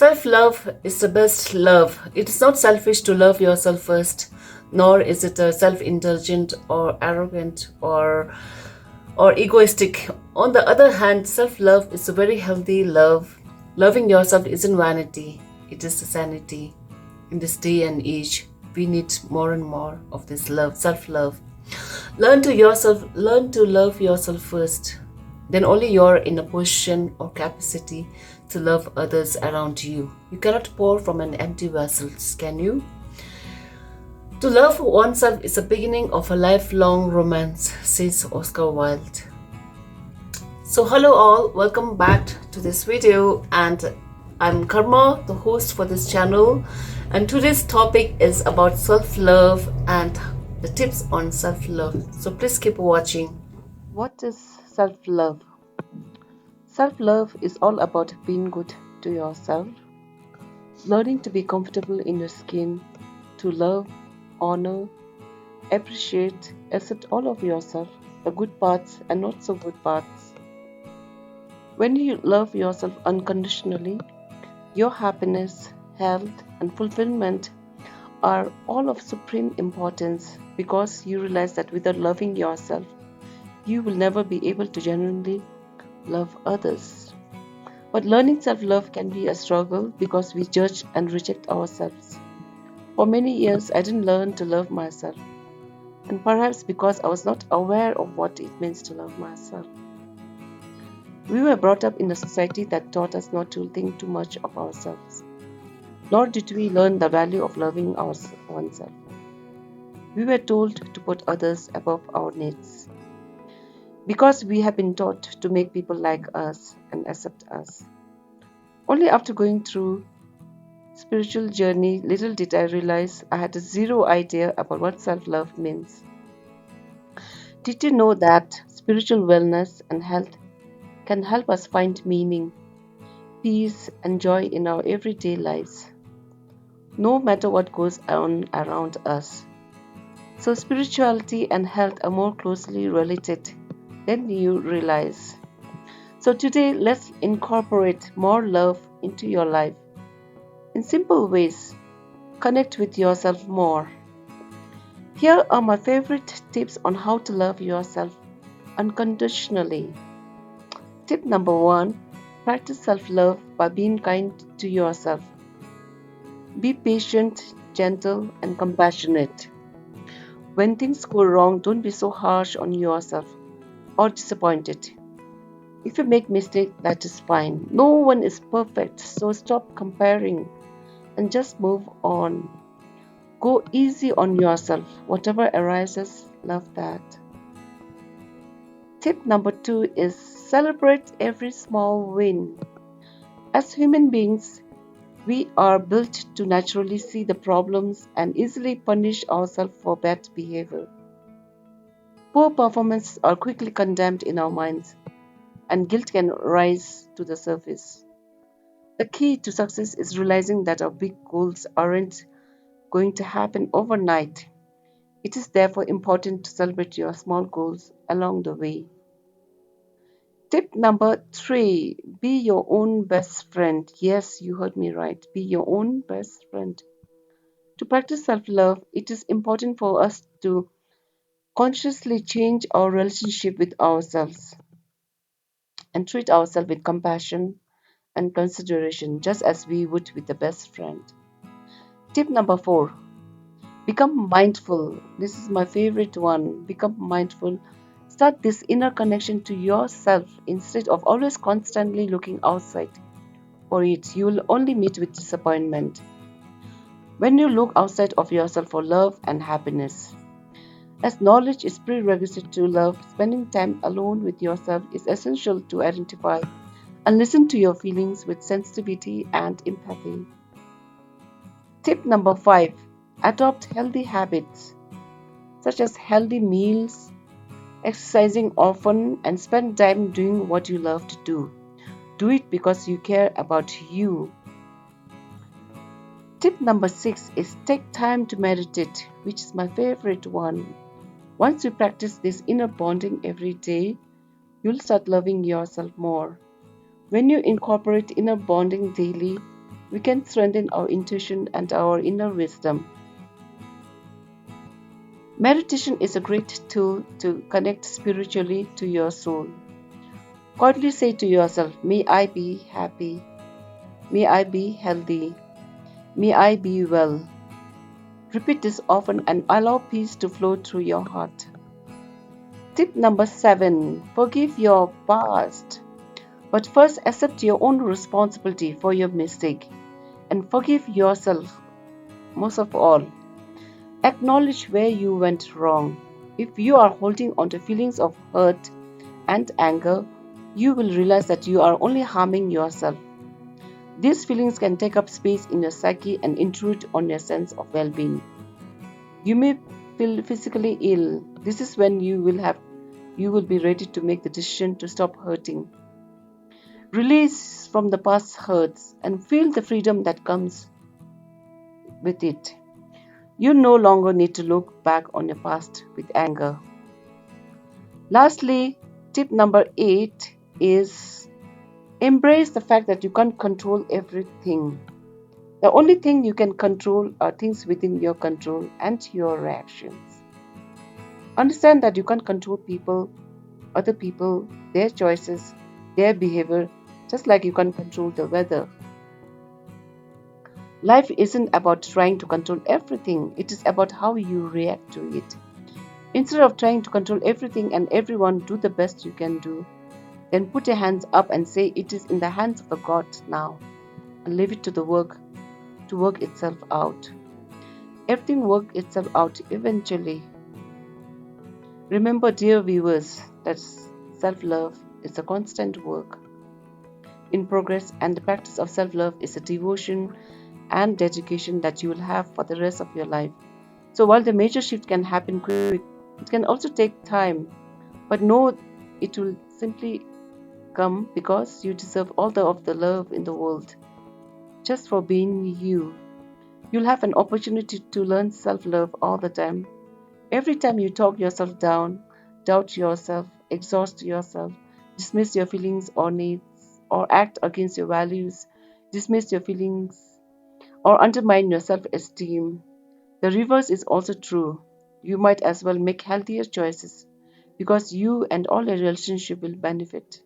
Self love is the best love. It is not selfish to love yourself first, nor is it self indulgent or arrogant or egoistic. On the other hand, self love is a very healthy love. Loving yourself isn't vanity, it is sanity. In this day and age, we need more and more of this love, self love. Learn to love yourself first. Then only you're in a position or capacity to love others around you. You cannot pour from an empty vessel, can you? To love oneself is the beginning of a lifelong romance, says Oscar Wilde. So hello all, welcome back to this video, and I'm Karma, the host for this channel, and today's topic is about self-love and the tips on self-love. So please keep watching. What is self-love? Self-love is all about being good to yourself, learning to be comfortable in your skin, to love, honor, appreciate, accept all of yourself, the good parts and not so good parts. When you love yourself unconditionally, your happiness, health, and fulfillment are all of supreme importance because you realize that without loving yourself, you will never be able to genuinely love others. But learning self-love can be a struggle because we judge and reject ourselves. For many years, I didn't learn to love myself, and perhaps because I was not aware of what it means to love myself. We were brought up in a society that taught us not to think too much of ourselves, nor did we learn the value of loving oneself. We were told to put others above our needs, because we have been taught to make people like us and accept us. Only after going through spiritual journey, little did I realize I had zero idea about what self-love means. Did you know that spiritual wellness and health can help us find meaning, peace, and joy in our everyday lives, no matter what goes on around us? So spirituality and health are more closely related than you realize. So today, let's incorporate more love into your life. In simple ways, connect with yourself more. Here are my favorite tips on how to love yourself unconditionally. Tip number 1, practice self-love by being kind to yourself. Be patient, gentle, and compassionate. When things go wrong, don't be so harsh on yourself or disappointed. If you make mistakes, that is fine. No one is perfect, so stop comparing and just move on. Go easy on yourself. Whatever arises, love that. Tip number 2 is celebrate every small win. As human beings, we are built to naturally see the problems and easily punish ourselves for bad behavior. Poor performances are quickly condemned in our minds, and guilt can rise to the surface. The key to success is realizing that our big goals aren't going to happen overnight. It is therefore important to celebrate your small goals along the way. Tip number 3, be your own best friend. Yes, you heard me right. Be your own best friend. To practice self-love, it is important for us to consciously change our relationship with ourselves and treat ourselves with compassion and consideration, just as we would with a best friend. Tip number 4, become mindful. This is my favorite one. Become mindful. Start this inner connection to yourself instead of always constantly looking outside for it. You will only meet with disappointment. When you look outside of yourself for love and happiness. As knowledge is prerequisite to love, spending time alone with yourself is essential to identify and listen to your feelings with sensitivity and empathy. Tip number 5, adopt healthy habits such as healthy meals, exercising often, and spend time doing what you love to do. Do it because you care about you. Tip number 6 is take time to meditate, which is my favorite one. Once you practice this inner bonding every day, you'll start loving yourself more. When you incorporate inner bonding daily, we can strengthen our intuition and our inner wisdom. Meditation is a great tool to connect spiritually to your soul. Quietly say to yourself, may I be happy, may I be healthy, may I be well. Repeat this often and allow peace to flow through your heart. Tip number 7, forgive your past. But first, accept your own responsibility for your mistake and forgive yourself most of all. Acknowledge where you went wrong. If you are holding on to feelings of hurt and anger, you will realize that you are only harming yourself. These feelings can take up space in your psyche and intrude on your sense of well being. You may feel physically ill. This is when you will be ready to make the decision to stop hurting. Release from the past hurts and feel the freedom that comes with it. You no longer need to look back on your past with anger. Lastly, tip number 8 is embrace the fact that you can't control everything. The only thing you can control are things within your control and your reactions. Understand that you can't control people, other people, their choices, their behavior, just like you can't control the weather. Life isn't about trying to control everything, it is about how you react to it. Instead of trying to control everything and everyone, do the best you can do. Then put your hands up and say it is in the hands of the God now, and leave it to the work to work itself out. Everything works itself out eventually. Remember, dear viewers, that self-love is a constant work in progress, and the practice of self-love is a devotion and dedication that you will have for the rest of your life. So while the major shift can happen quick, it can also take time, but know it will simply come because you deserve all of the love in the world just for being you. You'll have an opportunity to learn self-love all the time. Every time you talk yourself down, doubt yourself, exhaust yourself, dismiss your feelings or needs, or act against your values, dismiss your feelings, or undermine your self esteem, the reverse is also true. You might as well make healthier choices because you and all your relationship will benefit.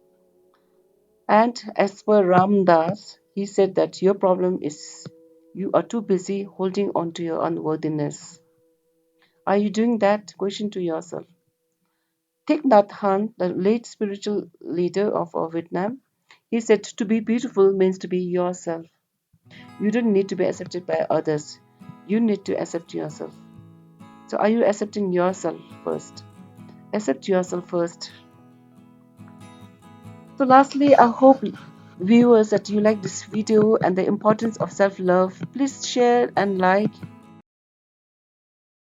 And as per Ram Das, he said that your problem is you are too busy holding on to your unworthiness. Are you doing that? Question to yourself. Thich Nhat Hanh, the late spiritual leader of Vietnam, he said to be beautiful means to be yourself. You don't need to be accepted by others. You need to accept yourself. So are you accepting yourself first? Accept yourself first. So lastly, I hope viewers that you like this video and the importance of self-love. Please share and like.